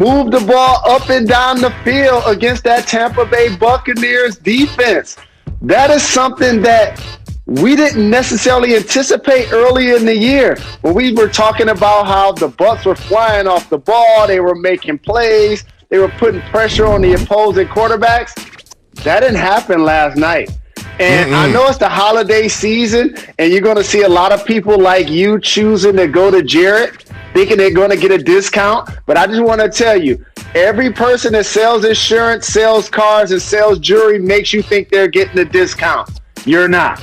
move the ball up and down the field against that Tampa Bay Buccaneers defense. That is something that we didn't necessarily anticipate early in the year when we were talking about how the Bucs were flying off the ball, they were making plays, they were putting pressure on the opposing quarterbacks. That didn't happen last night. And I know it's the holiday season, and you're going to see a lot of people like you choosing to go to Jared, thinking they're going to get a discount. But I just want to tell you, every person that sells insurance, sells cars, and sells jewelry makes you think they're getting a discount. You're not.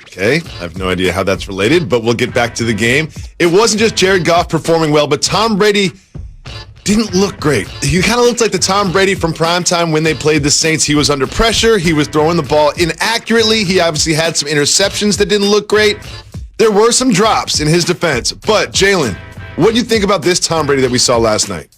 Okay, I have no idea how that's related, but we'll get back to the game. It wasn't just Jared Goff performing well, but Tom Brady didn't look great. He kind of looked like the Tom Brady from primetime when they played the Saints. He was under pressure. He was throwing the ball inaccurately. He obviously had some interceptions that didn't look great. There were some drops in his defense. But, Jalen, what do you think about this Tom Brady that we saw last night?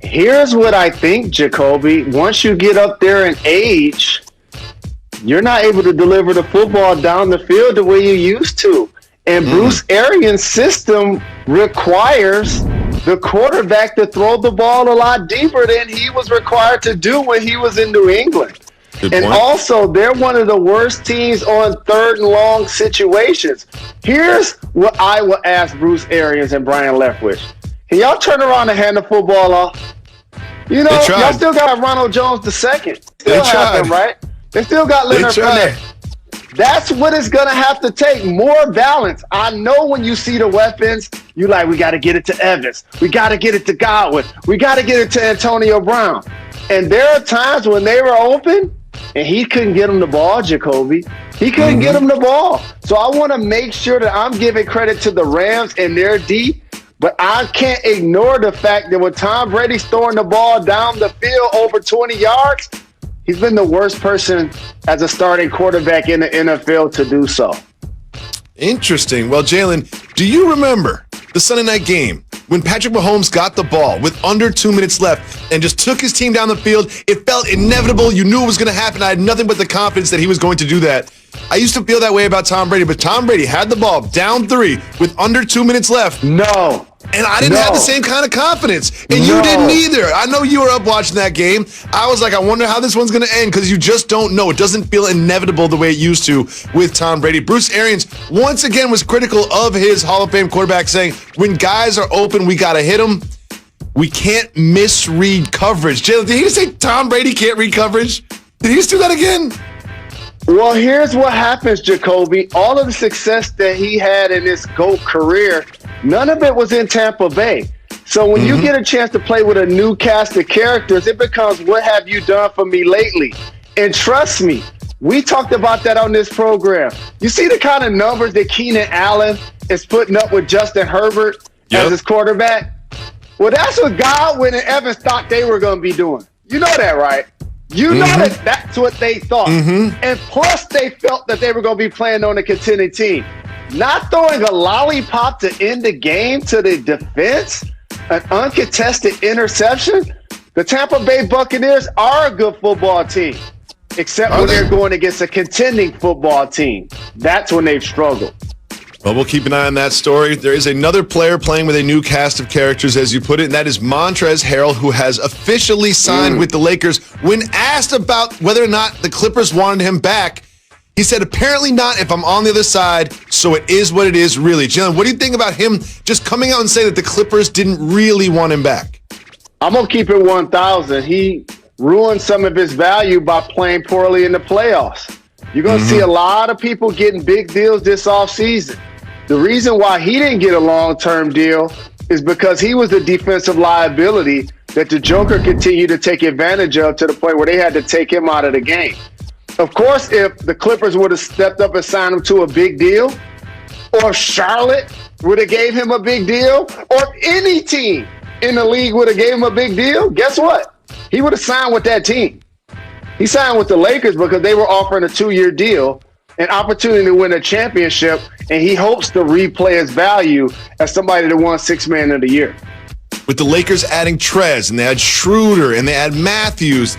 Here's what I think, Jacoby. Once you get up there in age, you're not able to deliver the football down the field the way you used to. And Bruce Arians' system requires the quarterback to throw the ball a lot deeper than he was required to do when he was in New England. And also, they're one of the worst teams on third and long situations. Here's what I will ask Bruce Arians and Brian Leftwich. Can y'all turn around and hand the football off? You know, y'all still got Ronald Jones II. Still have him, right? They still got Leonard Fournette. That's what it's going to have to take, more balance. I know when you see the weapons, you like, we got to get it to Evans. We got to get it to Godwin. We got to get it to Antonio Brown. And there are times when they were open and he couldn't get them the ball, Jacoby. He couldn't get them the ball. So I want to make sure that I'm giving credit to the Rams and their D, but I can't ignore the fact that when Tom Brady's throwing the ball down the field over 20 yards, he's been the worst person as a starting quarterback in the NFL to do so. Interesting. Well, Jalen, do you remember the Sunday night game when Patrick Mahomes got the ball with under 2 minutes left and just took his team down the field? It felt inevitable. You knew it was going to happen. I had nothing but the confidence that he was going to do that. I used to feel that way about Tom Brady, but Tom Brady had the ball down 3 with under 2 minutes left. No. And I didn't have the same kind of confidence. And you didn't either. I know you were up watching that game. I was like, I wonder how this one's going to end, because you just don't know. It doesn't feel inevitable the way it used to with Tom Brady. Bruce Arians, once again, was critical of his Hall of Fame quarterback, saying, when guys are open, we got to hit them. We can't misread coverage. Jalen, did he just say Tom Brady can't read coverage? Did he just do that again? Well, here's what happens, Jacoby. All of the success that he had in his GOAT career, none of it was in Tampa Bay. So when you get a chance to play with a new cast of characters, it becomes, what have you done for me lately? And trust me, we talked about that on this program. You see the kind of numbers that Keenan Allen is putting up with Justin Herbert as his quarterback? Well, that's what Godwin and Evans thought they were going to be doing. You know that, right? You know that that's what they thought. And plus, they felt that they were going to be playing on a contending team. Not throwing a lollipop to end the game to the defense, an uncontested interception. The Tampa Bay Buccaneers are a good football team, except when they're going against a contending football team. That's when they've struggled. Well, we'll keep an eye on that story. There is another player playing with a new cast of characters, as you put it, and that is Montrezl Harrell, who has officially signed with the Lakers. When asked about whether or not the Clippers wanted him back, he said, apparently not if I'm on the other side, so it is what it is, really. Jalen, what do you think about him just coming out and saying that the Clippers didn't really want him back? I'm going to keep it 1,000. He ruined some of his value by playing poorly in the playoffs. You're going to see a lot of people getting big deals this offseason. The reason why he didn't get a long-term deal is because he was the defensive liability that the Joker continued to take advantage of, to the point where they had to take him out of the game. Of course, if the Clippers would have stepped up and signed him to a big deal, or Charlotte would have gave him a big deal, or any team in the league would have gave him a big deal, guess what? He would have signed with that team. He signed with the Lakers because they were offering a 2-year deal, an opportunity to win a championship, and he hopes to replay his value as somebody that won Sixth Man of the Year. With the Lakers adding Trez, and they had Schroeder, and they had Matthews,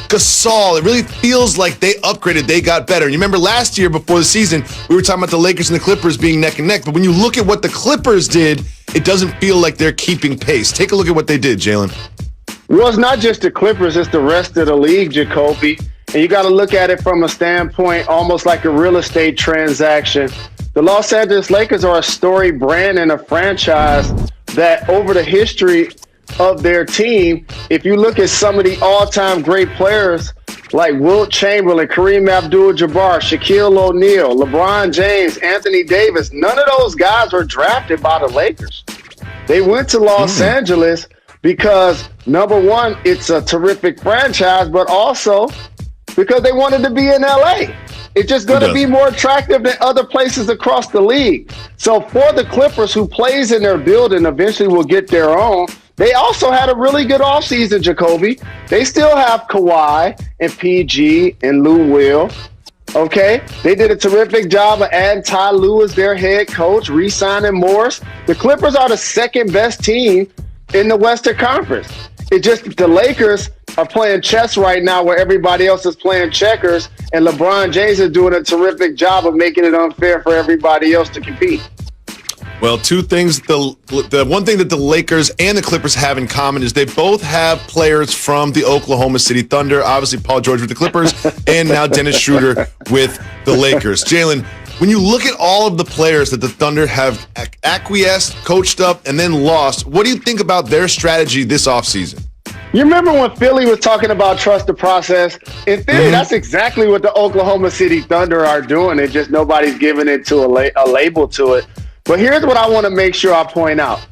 Gasol, it really feels like they upgraded, they got better. And you remember last year before the season, we were talking about the Lakers and the Clippers being neck and neck, but when you look at what the Clippers did, it doesn't feel like they're keeping pace. Take a look at what they did, Jalen. Well, it's not just the Clippers, it's the rest of the league, Jacoby. And you got to look at it from a standpoint almost like a real estate transaction. The Los Angeles Lakers are a storied brand and a franchise that over the history of their team, if you look at some of the all-time great players like Wilt Chamberlain, Kareem Abdul-Jabbar, Shaquille O'Neal, LeBron James, Anthony Davis, none of those guys were drafted by the Lakers. They went to Los Angeles because, number one, it's a terrific franchise, but also because they wanted to be in LA. It's just going to be more attractive than other places across the league. So for the Clippers, who plays in their building, eventually will get their own. They also had a really good offseason, Jacoby. They still have Kawhi and PG and Lou Will. Okay? They did a terrific job of adding Ty Lue as their head coach, re-signing Morris. The Clippers are the second best team in the Western Conference. It's just the Lakers are playing chess right now where everybody else is playing checkers, and LeBron James is doing a terrific job of making it unfair for everybody else to compete. Well, two things. The one thing that the Lakers and the Clippers have in common is they both have players from the Oklahoma City Thunder. Obviously, Paul George with the Clippers, and now Dennis Schroeder with the Lakers. Jalen, when you look at all of the players that the Thunder have acquiesced, coached up, and then lost, what do you think about their strategy this offseason? You remember when Philly was talking about trust the process? In theory, that's exactly what the Oklahoma City Thunder are doing. It's just nobody's giving it to a label to it. But here's what I want to make sure I point out.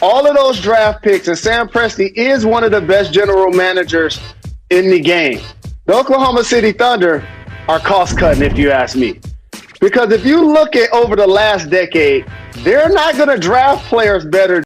All of those draft picks, and Sam Presti is one of the best general managers in the game. The Oklahoma City Thunder are cost-cutting, if you ask me. Because if you look at over the last decade, they're not going to draft players better